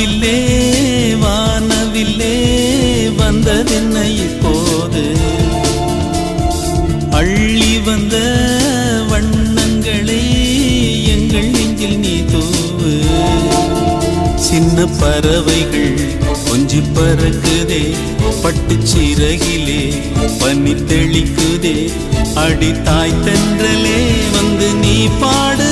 வானவில்லே வானவில்லே வந்ததென்ன இப்போது அள்ளி வந்த வண்ணங்களை எங்கள் நெஞ்சில் நீ தூவு சின்ன பறவைகள் கொஞ்சி பறக்குதே பட்டுச் சிறகிலே பனி தெளிக்குதே அடி தாய் தென்றலே வந்து நீ பாடு